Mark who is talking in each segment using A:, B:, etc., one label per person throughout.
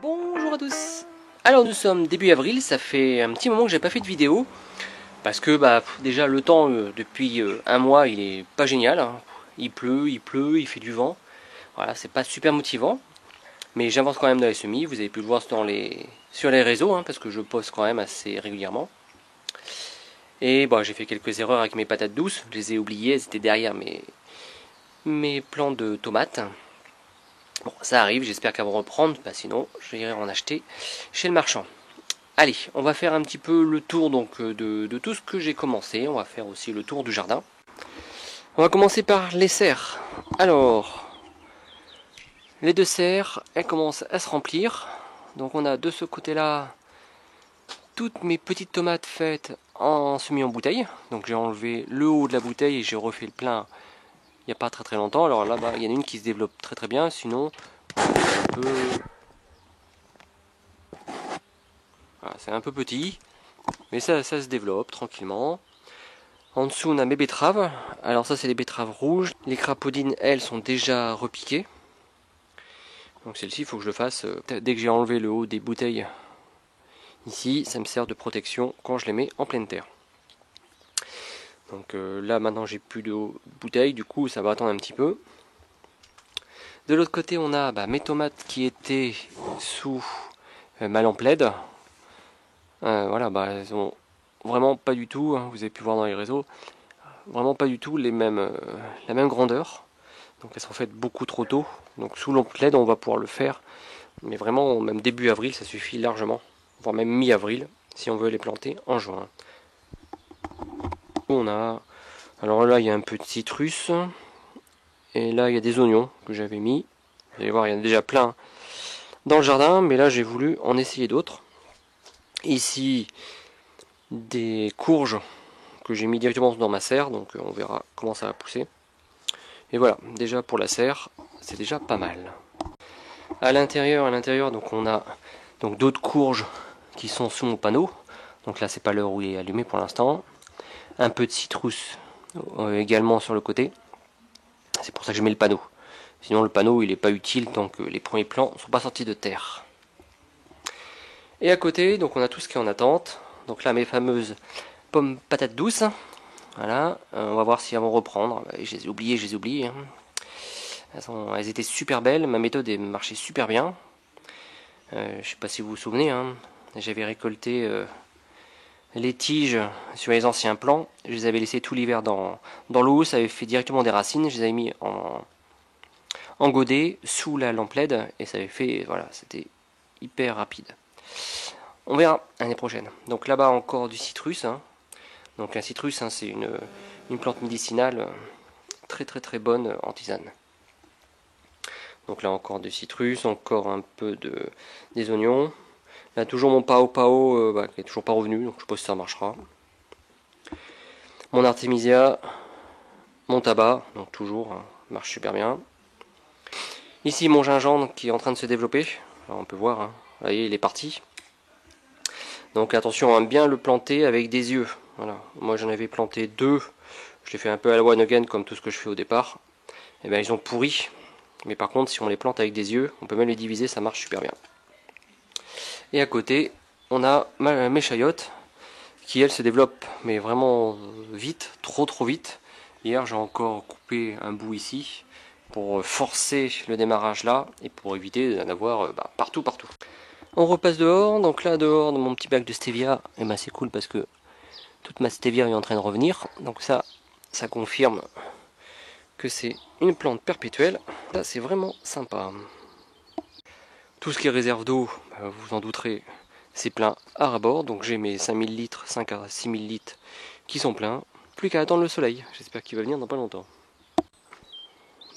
A: Bonjour à tous. Alors nous sommes début avril, ça fait un petit moment que j'ai pas fait de vidéo parce que déjà le temps depuis un mois il est pas génial, hein. Il pleut, il fait du vent. Voilà, c'est pas super motivant, mais j'avance quand même dans les semis. Vous avez pu le voir sur les réseaux, hein, parce que je poste quand même assez régulièrement. Et j'ai fait quelques erreurs avec mes patates douces, je les ai oubliées, elles étaient derrière mes plants de tomates. Bon, ça arrive, j'espère qu'elles vont reprendre, sinon j'irai en acheter chez le marchand. Allez, on va faire un petit peu le tour donc de tout ce que j'ai commencé. On va faire aussi le tour du jardin. On va commencer par les serres. Alors, les deux serres, elles commencent à se remplir. Donc on a de ce côté-là toutes mes petites tomates faites en semis en bouteille. Donc j'ai enlevé le haut de la bouteille et j'ai refait le plein il n'y a pas très longtemps. Alors là-bas, il y en a une qui se développe très bien. Sinon, voilà, c'est un peu petit, mais ça se développe tranquillement. En dessous, on a mes betteraves. Alors ça, c'est les betteraves rouges. Les crapaudines, elles, sont déjà repiquées. Donc celle-ci, il faut que je le fasse dès que j'ai enlevé le haut des bouteilles. Ici, ça me sert de protection quand je les mets en pleine terre. Donc là, maintenant, j'ai plus de bouteilles. Du coup, ça va attendre un petit peu. De l'autre côté, on a mes tomates qui étaient sous ma lampe LED. Voilà, elles ont vraiment pas du tout, hein, vous avez pu voir dans les réseaux, vraiment pas du tout la même grandeur. Donc elles sont faites beaucoup trop tôt. Donc sous lampe LED, on va pouvoir le faire. Mais vraiment, même début avril, ça suffit largement. Voire même mi-avril, si on veut les planter en juin. Alors là, il y a un peu de citrus. Et là, il y a des oignons que j'avais mis. Vous allez voir, il y en a déjà plein dans le jardin. Mais là, j'ai voulu en essayer d'autres. Ici, des courges que j'ai mis directement dans ma serre. Donc on verra comment ça va pousser. Et voilà, déjà pour la serre, c'est déjà pas mal. À l'intérieur, donc on a donc d'autres courges qui sont sous mon panneau. Donc là, c'est pas l'heure où il est allumé pour l'instant. Un peu de citrus également sur le côté. C'est pour ça que je mets le panneau. Sinon, le panneau, il n'est pas utile tant que les premiers plants ne sont pas sortis de terre. Et à côté, donc on a tout ce qui est en attente. Donc là, mes fameuses pommes patates douces. Voilà, on va voir si elles vont reprendre. Je les ai oubliées, hein. Elles étaient super belles, ma méthode marchait super bien. Je sais pas si vous vous souvenez, hein, j'avais récolté les tiges sur les anciens plants. Je les avais laissés tout l'hiver dans l'eau, ça avait fait directement des racines. Je les avais mis en godet sous la lampe LED et ça avait fait, voilà, c'était hyper rapide. On verra l'année prochaine. Donc là-bas encore du citrus, hein. Donc un citrus, hein, c'est une plante médicinale très bonne en tisane. Donc là encore du citrus, encore un peu des oignons. Là toujours mon pao qui est toujours pas revenu, donc je pense que ça marchera. Mon artémisia, mon tabac, donc toujours, hein, marche super bien. Ici mon gingembre qui est en train de se développer. Alors on peut voir, hein, vous voyez, il est parti. Donc attention à bien le planter avec des yeux. Voilà. Moi j'en avais planté deux. Je l'ai fait un peu à la one again comme tout ce que je fais au départ. Et bien ils ont pourri. Mais par contre, si on les plante avec des yeux, on peut même les diviser, ça marche super bien. Et à côté, on a mes chayotes qui, elles, se développent, mais vraiment vite, trop vite. Hier, j'ai encore coupé un bout ici pour forcer le démarrage là et pour éviter d'en avoir partout. On repasse dehors, donc là, dehors, dans mon petit bac de stevia, et c'est cool parce que toute ma stevia est en train de revenir. Donc ça confirme que c'est une plante perpétuelle. Là, c'est vraiment sympa. Tout ce qui est réserve d'eau, vous en douterez, c'est plein à ras-bord. Donc j'ai mes 5000 litres, 5 à 6000 litres qui sont pleins. Plus qu'à attendre le soleil. J'espère qu'il va venir dans pas longtemps.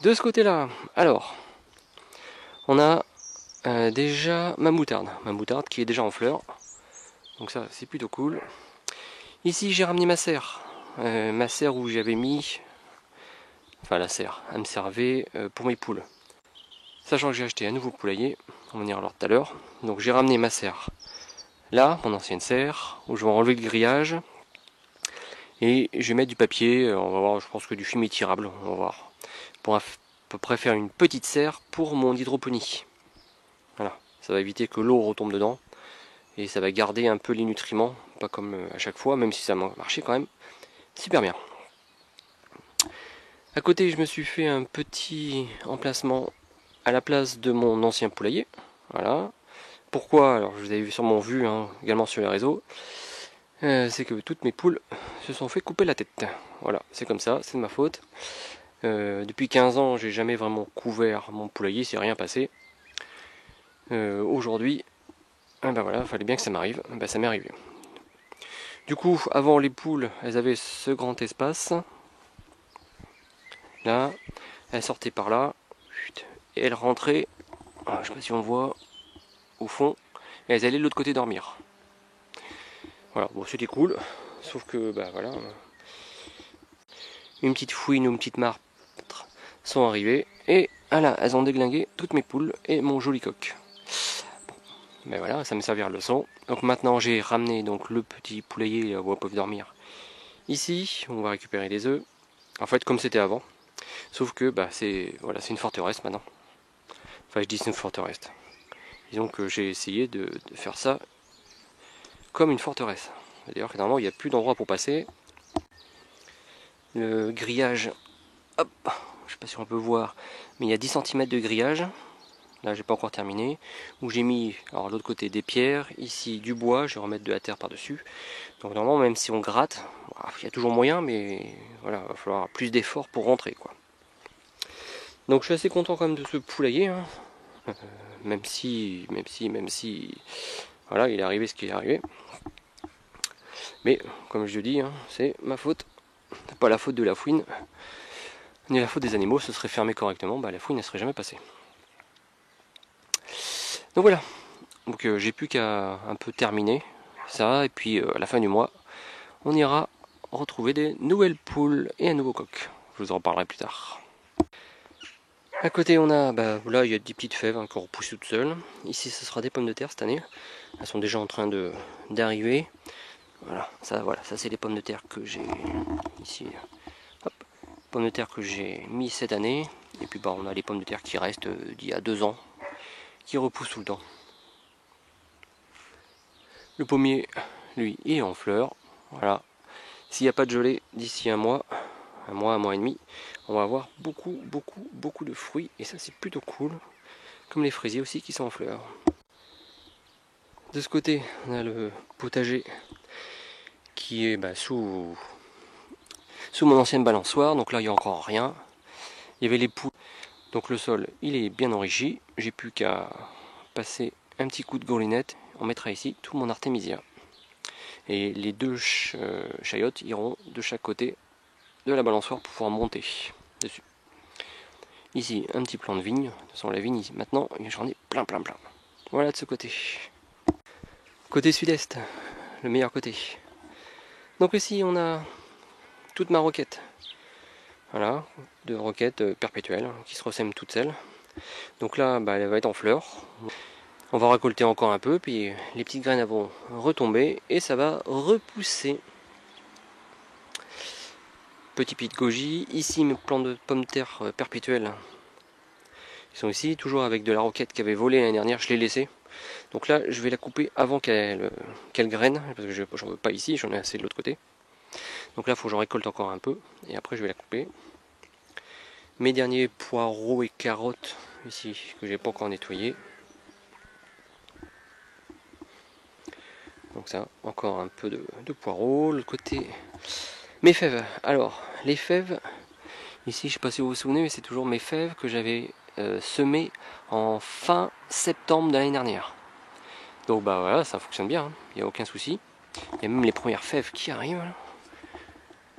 A: De ce côté-là, alors, on a déjà ma moutarde. Ma moutarde qui est déjà en fleurs. Donc ça, c'est plutôt cool. Ici, j'ai ramené ma serre. Ma serre où j'avais mis... Enfin, la serre, elle me servait pour mes poules. Sachant que j'ai acheté un nouveau poulailler, on va venir alors tout à l'heure. Donc j'ai ramené ma serre là, mon ancienne serre, où je vais enlever le grillage. Et je vais mettre du papier, on va voir, je pense que du fumier tirable, on va voir. Pour à peu près faire une petite serre pour mon hydroponie. Voilà, Ça va éviter que l'eau retombe dedans. Et ça va garder un peu les nutriments, pas comme à chaque fois, même si ça marchait quand même super bien. À côté, je me suis fait un petit emplacement à la place de mon ancien poulailler. Voilà. Pourquoi? Alors, je vous avez sûrement vu, hein, également sur les réseaux. C'est que toutes mes poules se sont fait couper la tête. Voilà, c'est comme ça, c'est de ma faute. Depuis 15 ans, j'ai jamais vraiment couvert mon poulailler, c'est rien passé. Aujourd'hui, ben voilà, il fallait bien que ça m'arrive. Ben, ça m'est arrivé. Du coup, avant les poules, elles avaient ce grand espace. Là, elles sortaient par là. Et elles rentraient, je ne sais pas si on voit, au fond. Et elles allaient de l'autre côté dormir. Voilà, bon, c'était cool. Sauf que, bah voilà. Une petite fouine ou une petite martre sont arrivées. Et voilà, elles ont déglingué toutes mes poules et mon joli coq. Bon, ben voilà, ça me servira de leçon. Donc maintenant, j'ai ramené donc le petit poulailler où elles peuvent dormir. Ici, on va récupérer les œufs. En fait, comme c'était avant. Sauf que bah, c'est voilà, une forteresse maintenant. Enfin, je dis c'est une forteresse. Disons que j'ai essayé de faire ça comme une forteresse. D'ailleurs, normalement, il n'y a plus d'endroit pour passer. Le grillage, hop, je sais pas si on peut voir, mais il y a 10 cm de grillage. Là, j'ai pas encore terminé. Où j'ai mis, alors l'autre côté des pierres, ici du bois, je vais remettre de la terre par-dessus. Donc normalement, même si on gratte, il y a toujours moyen, mais voilà, il va falloir plus d'efforts pour rentrer, quoi. Donc je suis assez content quand même de ce poulailler, hein. Même si, voilà, il est arrivé ce qui est arrivé. Mais comme je le dis, hein, c'est ma faute. C'est pas la faute de la fouine, ni la faute des animaux. Ce serait fermé correctement, bah, la fouine ne serait jamais passée. Donc voilà. Donc j'ai plus qu'à un peu terminer ça, et puis à la fin du mois, on ira retrouver des nouvelles poules et un nouveau coq. Je vous en reparlerai plus tard. À côté, on a, bah, là, il y a des petites fèves hein, qui repoussent toutes seules. Ici, ce sera des pommes de terre cette année. Elles sont déjà en train d'arriver. Voilà, ça c'est les pommes de terre que j'ai ici. Hop, pommes de terre que j'ai mis cette année. Et puis bah, on a les pommes de terre qui restent d'il y a 2 ans, qui repoussent tout le temps. Le pommier, lui, est en fleurs. Voilà. S'il n'y a pas de gelée d'ici un mois et demi, on va avoir beaucoup de fruits. Et ça c'est plutôt cool. Comme les fraisiers aussi qui sont en fleurs. De ce côté, on a le potager qui est bah, sous mon ancienne balançoire. Donc là, il n'y a encore rien. Il y avait les poules. Donc le sol, il est bien enrichi. J'ai plus qu'à passer un petit coup de goulinette. On mettra ici tout mon artémisia. Et les deux chayotes iront de chaque côté de la balançoire pour pouvoir monter dessus. Ici, un petit plan de vigne. De toute façon, la vigne, maintenant, j'en ai plein. Voilà de ce côté. Côté sud-est, le meilleur côté. Donc ici, on a toute ma roquette. Voilà, de roquettes perpétuelles qui se ressèment toutes seules. Donc là, bah, elle va être en fleurs. On va récolter encore un peu, puis les petites graines vont retomber et ça va repousser. Petit pied de goji. Ici, mes plants de pommes de terre perpétuelles. Ils sont ici, toujours avec de la roquette qui avait volé l'année dernière. Je l'ai laissée. Donc là, je vais la couper avant qu'elle graine, parce que j'en veux pas ici, j'en ai assez de l'autre côté. Donc là, il faut que j'en récolte encore un peu, et après je vais la couper. Mes derniers poireaux et carottes, ici, que j'ai pas encore nettoyé. Donc ça, encore un peu de poireaux. L'autre côté, mes fèves. Alors, les fèves, ici, je sais pas si vous vous souvenez, mais c'est toujours mes fèves que j'avais semées en fin septembre de l'année dernière. Donc bah voilà, ça fonctionne bien, il n'y a aucun souci. Il y a même les premières fèves qui arrivent.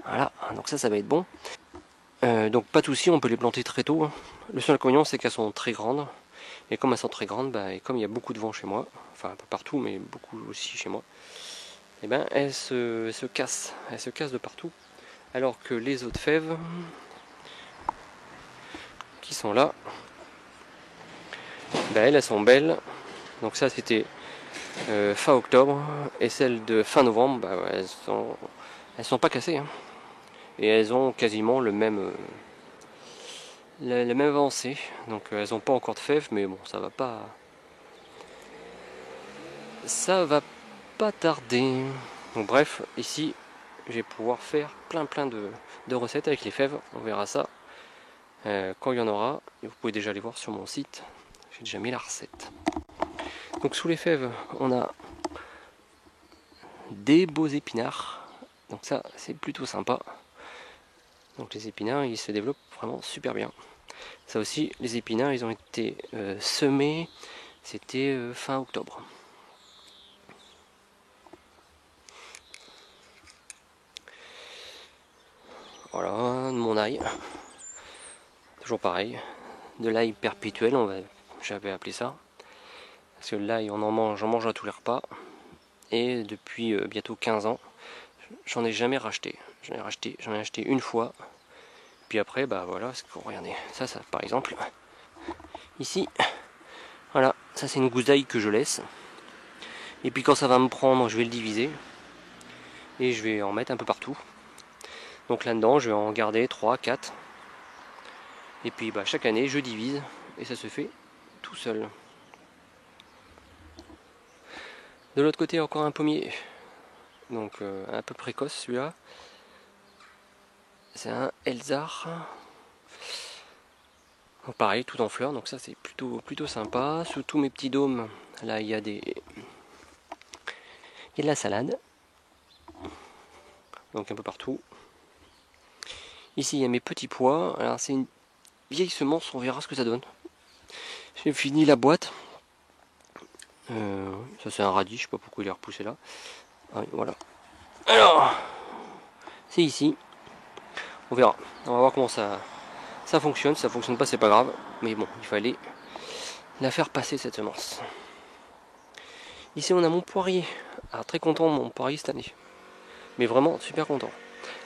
A: Voilà, donc ça va être bon. Donc pas de souci, on peut les planter très tôt. Le seul inconvénient, c'est qu'elles sont très grandes. Et comme elles sont très grandes, bah, et comme il y a beaucoup de vent chez moi, enfin pas partout, mais beaucoup aussi chez moi, et ben elles se cassent. Elles se cassent de partout. Alors que les autres fèves qui sont là, bah, elles sont belles. Donc ça c'était fin octobre. Et celles de fin novembre, bah, ouais, elles sont pas cassées. Hein. Et elles ont quasiment le même la même avancée. Donc elles n'ont pas encore de fèves, mais bon, ça va pas ça va pas tarder. Donc bref, ici je vais pouvoir faire plein de recettes avec les fèves. On verra ça quand il y en aura. Et vous pouvez déjà aller voir sur mon site. J'ai déjà mis la recette. Donc sous les fèves, on a des beaux épinards. Donc ça, c'est plutôt sympa. Donc les épinards, ils se développent vraiment super bien. Ça aussi, les épinards, ils ont été semés. C'était fin octobre. Voilà, mon ail. Toujours pareil. De l'ail perpétuel, j'avais appelé ça. Parce que l'ail, j'en mange à tous les repas. Et depuis bientôt 15 ans, j'en ai jamais racheté. J'en ai acheté une fois. Puis après, bah voilà, regardez, ça par exemple, ici, voilà, ça c'est une gousse d'ail que je laisse. Et puis quand ça va me prendre, je vais le diviser. Et je vais en mettre un peu partout. Donc là-dedans, je vais en garder 3, 4. Et puis bah, chaque année, je divise. Et ça se fait tout seul. De l'autre côté, encore un pommier. Donc un peu précoce celui-là. C'est un Elzar. Donc, pareil, tout en fleurs. Donc ça, c'est plutôt sympa. Sous tous mes petits dômes, là, il y a de la salade. Donc un peu partout. Ici, il y a mes petits pois. Alors c'est une vieille semence, on verra ce que ça donne. J'ai fini la boîte. Ça c'est un radis, je sais pas pourquoi il est repoussé là. Ah oui, voilà. Alors, c'est ici. On verra. On va voir comment ça fonctionne. Si ça fonctionne pas, c'est pas grave. Mais bon, il fallait la faire passer cette semence. Ici, on a mon poirier. Alors, très content de mon poirier cette année. Mais vraiment super content.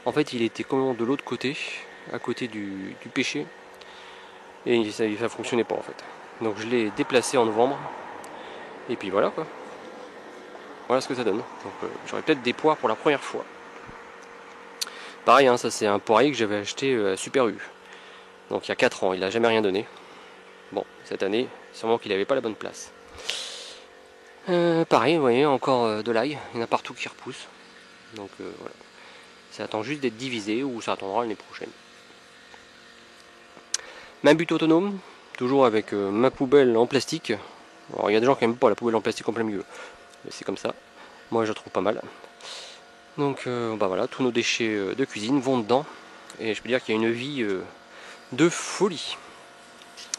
A: En fait, il était complètement de l'autre côté, à côté du pêcher. Et ça fonctionnait pas en fait. Donc je l'ai déplacé en novembre. Et puis voilà quoi. Voilà ce que ça donne. Donc j'aurai peut-être des poires pour la première fois. Pareil, hein, ça c'est un poirier que j'avais acheté à Super U. Donc il y a 4 ans, il n'a jamais rien donné. Bon, cette année, sûrement qu'il n'avait pas la bonne place. Pareil, vous voyez, encore de l'ail. Il y en a partout qui repoussent. Donc voilà. Ça attend juste d'être divisé ou ça attendra l'année prochaine. Ma butte autonome, toujours avec ma poubelle en plastique. Alors il y a des gens qui n'aiment pas la poubelle en plastique en plein milieu. Mais c'est comme ça. Moi je la trouve pas mal. Donc bah voilà, tous nos déchets de cuisine vont dedans. Et je peux dire qu'il y a une vie de folie.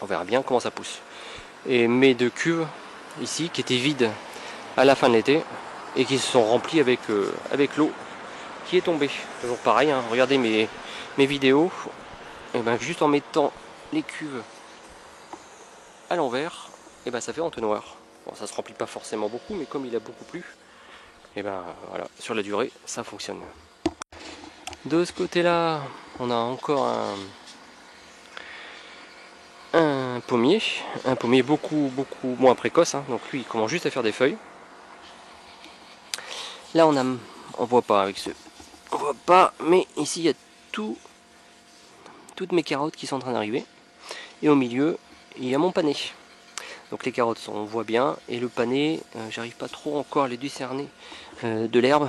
A: On verra bien comment ça pousse. Et mes 2 cuves ici qui étaient vides à la fin de l'été et qui se sont remplies avec l'eau qui est tombée. Toujours pareil, hein, regardez mes vidéos. Et ben juste en mettant les cuves à l'envers, et ben ça fait entonnoir. Bon, ça se remplit pas forcément beaucoup, mais comme il a beaucoup plu, et ben voilà, sur la durée, ça fonctionne. De ce côté-là, on a encore un pommier beaucoup moins précoce, hein. Donc lui, il commence juste à faire des feuilles. Là, on voit pas avec ce, on voit pas, mais ici il y a toutes mes carottes qui sont en train d'arriver, et au milieu, il y a mon pané. Donc les carottes, on voit bien, et le pané, j'arrive pas trop encore à les discerner de l'herbe.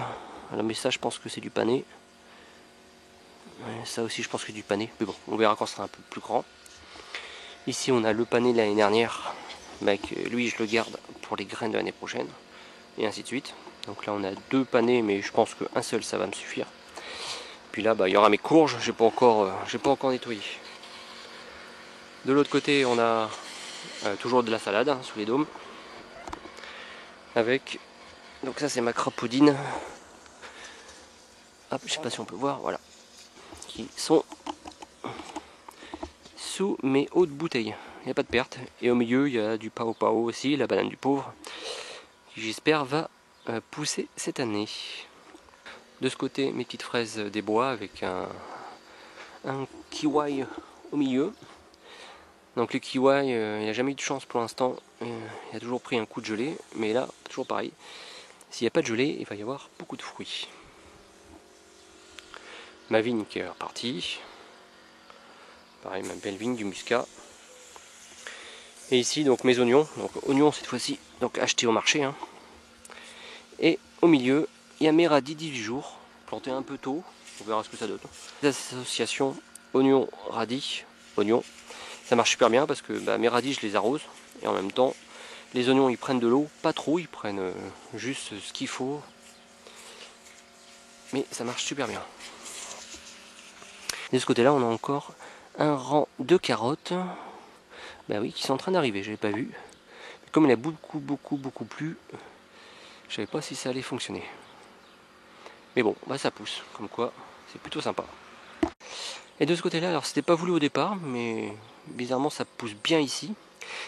A: Mais ça, je pense que c'est du pané. Ça aussi, je pense que c'est du pané. Mais bon, on verra quand ce sera un peu plus grand. Ici, on a le pané de l'année dernière. Lui, je le garde pour les graines de l'année prochaine. Et ainsi de suite. Donc là, on a 2 panés, mais je pense qu'un seul, ça va me suffire. Puis là, il y aura mes courges. J'ai pas encore nettoyé. De l'autre côté, on a toujours de la salade hein, sous les dômes. Avec, donc ça c'est ma crapaudine. Hop, je sais pas si on peut voir, voilà. Qui sont sous mes hautes bouteilles. Il n'y a pas de perte. Et au milieu, il y a du pao pao aussi, la banane du pauvre, qui j'espère va pousser cette année. De ce côté, mes petites fraises des bois avec un kiwi au milieu. Donc le kiwi, il n'a jamais eu de chance pour l'instant. Il a toujours pris un coup de gelée. Mais là, toujours pareil. S'il n'y a pas de gelée, il va y avoir beaucoup de fruits. Ma vigne qui est repartie. Pareil, ma belle vigne du muscat. Et ici, donc mes oignons. Donc oignons cette fois-ci, donc achetés au marché. Hein. Et au milieu, il y a mes radis 18 jours, plantés un peu tôt, on verra ce que ça donne. L'association oignon radis, oignon, ça marche super bien parce que mes radis je les arrose et en même temps les oignons ils prennent de l'eau, pas trop, ils prennent juste ce qu'il faut. Mais ça marche super bien. De ce côté-là, on a encore un rang de carottes. Oui, qui sont en train d'arriver, je l'avais pas vu. Comme il a beaucoup plu, je savais pas si ça allait fonctionner. Mais bon, ça pousse, comme quoi, c'est plutôt sympa. Et de ce côté-là, alors c'était pas voulu au départ, mais bizarrement ça pousse bien ici.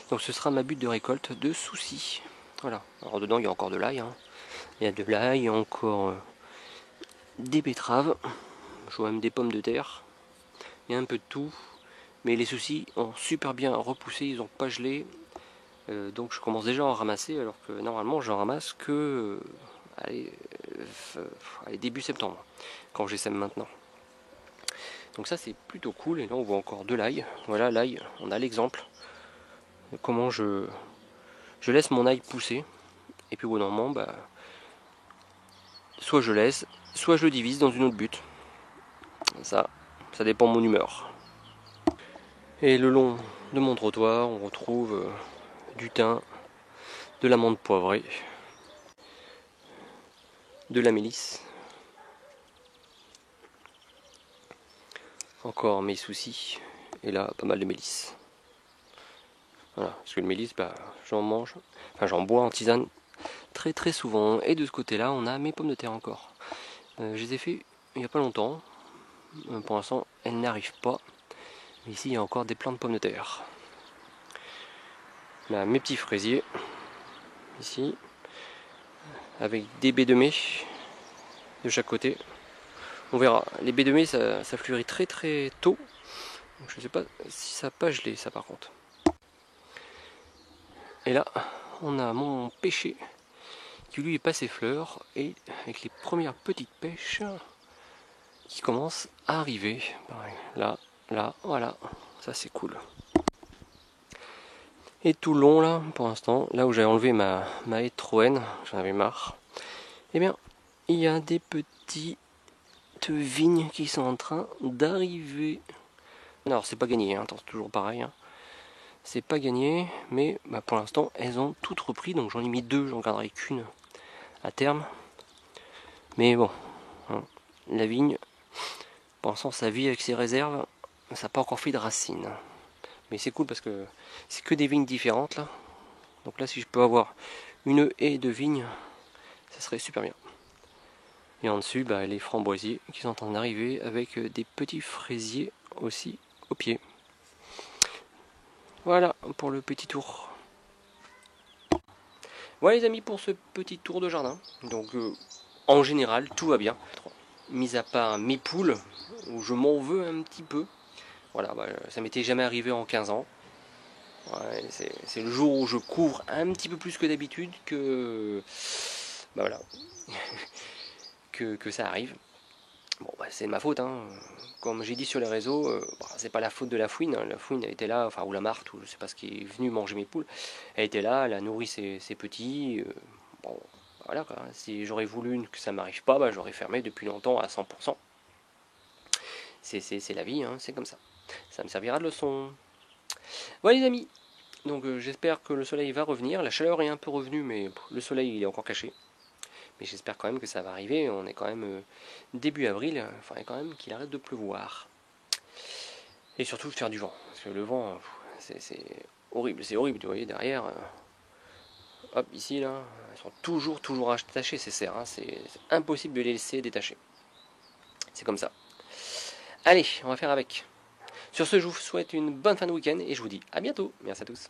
A: Donc ce sera ma butte de récolte de soucis. Voilà. Alors dedans il y a encore de l'ail. Hein. Il y a de l'ail, il y a encore des betteraves. Je vois même des pommes de terre. Il y a un peu de tout. Mais les soucis ont super bien repoussé, ils n'ont pas gelé. Donc je commence déjà à en ramasser alors que normalement j'en ramasse que début septembre, quand j'essaime maintenant. Donc ça c'est plutôt cool. Et là on voit encore de l'ail. Voilà l'ail, on a l'exemple de comment je laisse mon ail pousser. Et puis au bout d'un moment, soit je laisse, soit je le divise dans une autre butte. Ça dépend de mon humeur. Et le long de mon trottoir, on retrouve du thym, de la menthe poivrée, de la mélisse. Encore mes soucis. Et là, pas mal de mélisse. Voilà, parce que le mélisse, j'en mange, j'en bois en tisane très souvent. Et de ce côté-là, on a mes pommes de terre encore. Je les ai fait il n'y a pas longtemps. Pour l'instant, elles n'arrivent pas. Mais ici, il y a encore des plants de pommes de terre. Là, mes petits fraisiers, ici, avec des baies de mai de chaque côté. On verra. Les baies de mai, ça fleurit très tôt. Donc, je ne sais pas si ça n'a pas gelé, ça par contre. Et là, on a mon pêcher qui lui est passé fleur et avec les premières petites pêches qui commencent à arriver. Pareil, là, voilà, ça c'est cool. Et tout le long là, pour l'instant, là où j'ai enlevé ma haie de Troène, j'en avais marre, eh bien, il y a des petites vignes qui sont en train d'arriver. Alors c'est pas gagné, hein, c'est toujours pareil. Hein. C'est pas gagné, mais pour l'instant, elles ont toutes repris, donc j'en ai mis 2, j'en garderai qu'une à terme. Mais bon, hein, la vigne, pour l'instant, ça vit avec ses réserves, ça n'a pas encore fait de racines. Mais c'est cool parce que c'est que des vignes différentes là. Donc là, si je peux avoir une haie de vignes, ça serait super bien. Et en dessus, les framboisiers qui sont en train d'arriver avec des petits fraisiers aussi au pied. Voilà pour le petit tour. Voilà les amis pour ce petit tour de jardin. Donc en général, tout va bien. Mis à part mes poules, où je m'en veux un petit peu. Voilà, ça m'était jamais arrivé en 15 ans. Ouais, c'est le jour où je couvre un petit peu plus que d'habitude que voilà que ça arrive. Bon, c'est de ma faute, hein. Comme j'ai dit sur les réseaux, c'est pas la faute de la fouine. Hein. La fouine elle était là, ou la marthe, ou je sais pas ce qui est venu manger mes poules. Elle était là, elle a nourri ses petits. Bon, voilà quoi. Si j'aurais voulu que ça m'arrive pas, j'aurais fermé depuis longtemps à 100%. C'est la vie, hein, c'est comme ça. Ça me servira de leçon. Voilà les amis, donc j'espère que le soleil va revenir. La chaleur est un peu revenue, mais le soleil il est encore caché. Mais j'espère quand même que ça va arriver. On est quand même début avril, il faudrait quand même qu'il arrête de pleuvoir. Et surtout de faire du vent. Parce que le vent, c'est horrible. C'est horrible, vous voyez derrière. Hop, ici là, ils sont toujours attachés ces serres. Hein. C'est impossible de les laisser détacher. C'est comme ça. Allez, on va faire avec. Sur ce, je vous souhaite une bonne fin de week-end et je vous dis à bientôt. Merci à tous.